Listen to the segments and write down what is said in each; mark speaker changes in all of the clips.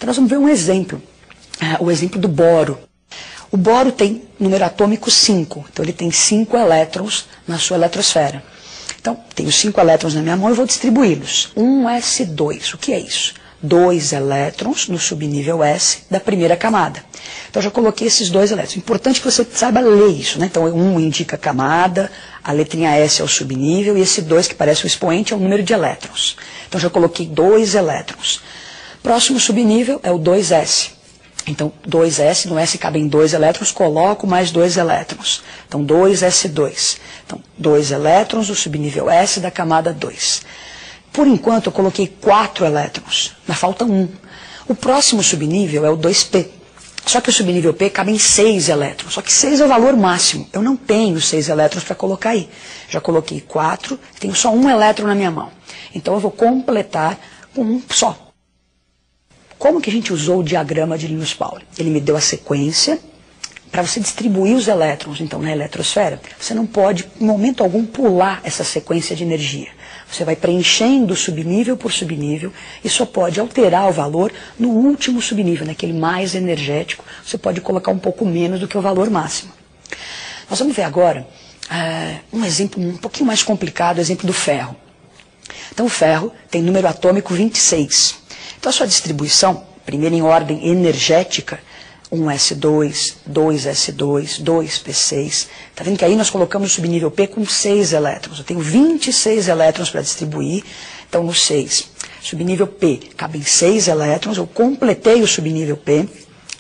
Speaker 1: Então nós vamos ver um exemplo, o exemplo do boro. O boro tem número atômico 5, então ele tem 5 elétrons na sua eletrosfera. Então, tenho 5 elétrons na minha mão e vou distribuí-los. 1s2, o que é isso? 2 elétrons no subnível S da primeira camada. Então, eu já coloquei esses 2 elétrons. Importante que você saiba ler isso, né? Então, 1 indica a camada, a letrinha S é o subnível e esse 2, que parece o expoente, é o número de elétrons. Então, já coloquei 2 elétrons. Próximo subnível é o 2s. Então, 2s, no S cabem 2 elétrons, coloco mais 2 elétrons. Então, 2s2. Então, 2 elétrons no subnível S da camada 2. Por enquanto, eu coloquei 4 elétrons. Mas falta 1. O próximo subnível é o 2p. Só que o subnível P cabem 6 elétrons. Só que 6 é o valor máximo. Eu não tenho 6 elétrons para colocar aí. Já coloquei 4, tenho só 1 elétron na minha mão. Então, eu vou completar com um só. Como que a gente usou o diagrama de Linus Pauling? Ele me deu a sequência para você distribuir os elétrons, então, na eletrosfera. Você não pode, em momento algum, pular essa sequência de energia. Você vai preenchendo subnível por subnível e só pode alterar o valor no último subnível, naquele mais energético. Você pode colocar um pouco menos do que o valor máximo. Nós vamos ver agora um exemplo um pouquinho mais complicado, o exemplo do ferro. Então, o ferro tem número atômico 26. Então, a sua distribuição, primeiro em ordem energética, 1s2, 2s2, 2p6. Está vendo que aí nós colocamos o subnível P com 6 elétrons. Eu tenho 26 elétrons para distribuir. Então, no 6, subnível P, cabem 6 elétrons. Eu completei o subnível P.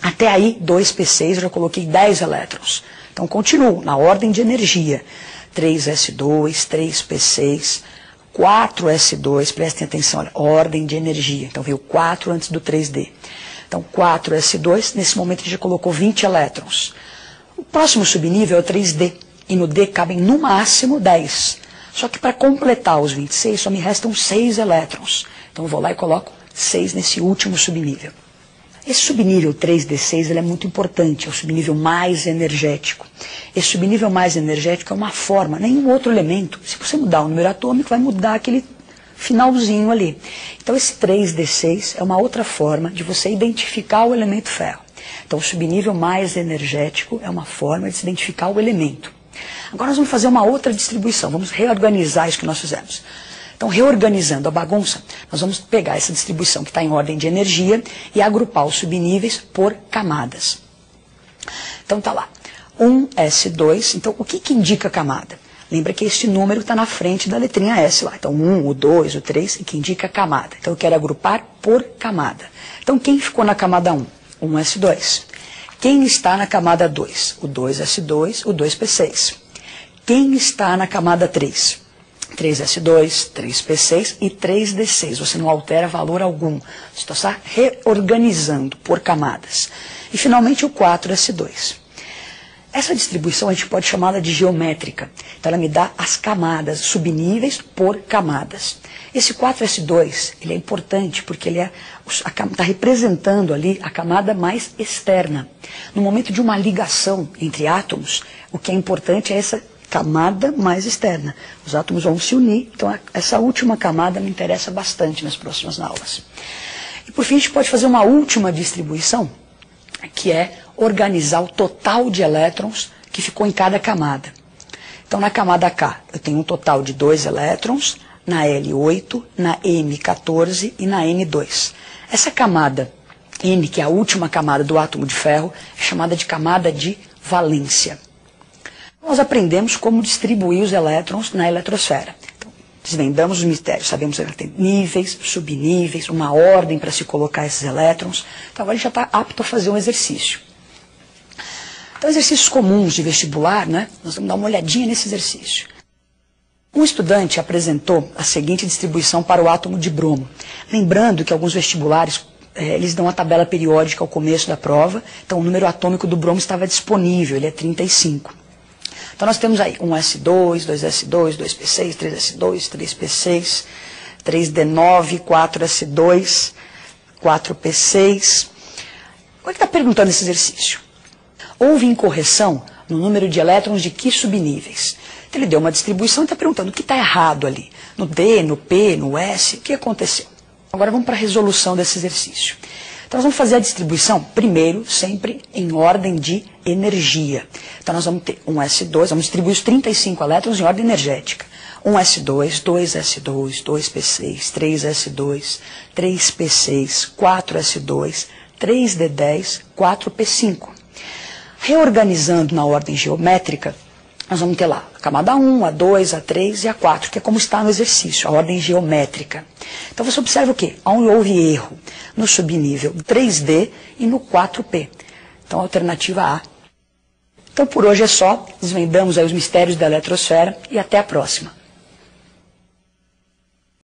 Speaker 1: Até aí, 2p6, eu já coloquei 10 elétrons. Então, continuo na ordem de energia. 3s2, 3p6... 4s2, prestem atenção, olha, ordem de energia. Então veio 4 antes do 3D. Então 4s2, nesse momento ele já colocou 20 elétrons. O próximo subnível é o 3D. E no D cabem no máximo 10. Só que para completar os 26 só me restam 6 elétrons. Então eu vou lá e coloco 6 nesse último subnível. Esse subnível 3D6 ele é muito importante, é o subnível mais energético. Esse subnível mais energético é uma forma, nenhum outro elemento. Se você mudar o número atômico, vai mudar aquele finalzinho ali. Então esse 3D6 é uma outra forma de você identificar o elemento ferro. Então o subnível mais energético é uma forma de se identificar o elemento. Agora nós vamos fazer uma outra distribuição, vamos reorganizar isso que nós fizemos. Então, reorganizando a bagunça, nós vamos pegar essa distribuição que está em ordem de energia e agrupar os subníveis por camadas. Então, está lá, 1s2. Então, o que indica a camada? Lembra que este número está na frente da letrinha S lá. Então, 1, o 2, o 3, que indica a camada. Então, eu quero agrupar por camada. Então, quem ficou na camada 1? 1s2. Quem está na camada 2? O 2s2, o 2p6. Quem está na camada 3? 3s2, 3p6 e 3d6. Você não altera valor algum. Você está reorganizando por camadas. E, finalmente, o 4s2. Essa distribuição a gente pode chamá-la de geométrica. Então, ela me dá as camadas, subníveis por camadas. Esse 4s2 ele é importante porque ele está representando ali a camada mais externa. No momento de uma ligação entre átomos, o que é importante é essa camada mais externa. Os átomos vão se unir, então essa última camada me interessa bastante nas próximas aulas. E por fim a gente pode fazer uma última distribuição, que é organizar o total de elétrons que ficou em cada camada. Então na camada K eu tenho um total de 2 elétrons, na L8, na M14 e na N2. Essa camada N, que é a última camada do átomo de ferro, é chamada de camada de valência. Nós aprendemos como distribuir os elétrons na eletrosfera. Então, desvendamos os mistérios, sabemos que tem níveis, subníveis, uma ordem para se colocar esses elétrons. Então agora a gente já está apto a fazer um exercício. Então, exercícios comuns de vestibular, né? Nós vamos dar uma olhadinha nesse exercício. Um estudante apresentou a seguinte distribuição para o átomo de bromo. Lembrando que alguns vestibulares eles dão a tabela periódica ao começo da prova. Então o número atômico do bromo estava disponível, ele é 35. Então nós temos aí 1s2, 2s2, 2p6, 3s2, 3p6, 3d9, 4s2, 4p6. O que está perguntando esse exercício? Houve incorreção no número de elétrons de que subníveis? Então ele deu uma distribuição e está perguntando o que está errado ali. No D, no P, no S, o que aconteceu? Agora vamos para a resolução desse exercício. Então nós vamos fazer a distribuição, primeiro, sempre em ordem de energia. Então nós vamos ter um S2, vamos distribuir os 35 elétrons em ordem energética. 1S2, 2S2, 2P6, 3S2, 3P6, 4S2, 3D10, 4P5. Reorganizando na ordem geométrica, nós vamos ter lá a camada 1, a 2, a 3 e a 4, que é como está no exercício, a ordem geométrica. Então você observa o quê? Onde houve erro no subnível 3D e no 4P. Então alternativa A. Então por hoje é só, desvendamos aí os mistérios da eletrosfera e até a próxima.